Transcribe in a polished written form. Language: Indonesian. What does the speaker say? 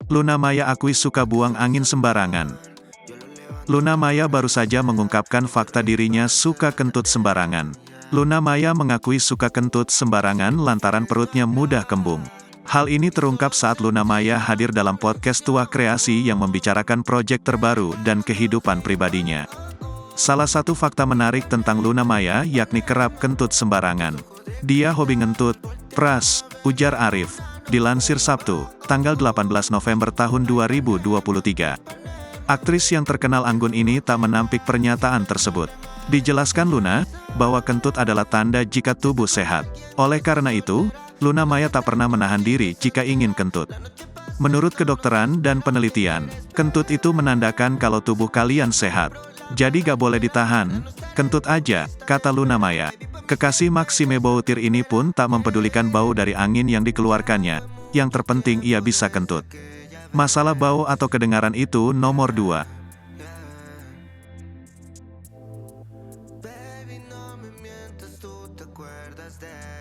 Luna Maya akui suka buang angin sembarangan. Luna Maya baru saja mengungkapkan fakta dirinya suka kentut sembarangan. Luna Maya mengakui suka kentut sembarangan lantaran perutnya mudah kembung. Hal ini terungkap saat Luna Maya hadir dalam podcast Tuah Kreasi yang membicarakan proyek terbaru dan kehidupan pribadinya. Salah satu fakta menarik tentang Luna Maya yakni kerap kentut sembarangan. Dia hobi ngentut, pras, ujar Arif. Dilansir Sabtu, tanggal 18 November tahun 2023. Aktris yang terkenal anggun ini tak menampik pernyataan tersebut. Dijelaskan Luna, bahwa kentut adalah tanda jika tubuh sehat. Oleh karena itu, Luna Maya tak pernah menahan diri jika ingin kentut. Menurut kedokteran dan penelitian, kentut itu menandakan kalau tubuh kalian sehat. Jadi gak boleh ditahan, kentut aja, kata Luna Maya. Kekasih Maxime Boutir ini pun tak mempedulikan bau dari angin yang dikeluarkannya, yang terpenting ia bisa kentut. Masalah bau atau kedengaran itu nomor 2. Baby, no me mientas, tú te acuerdas de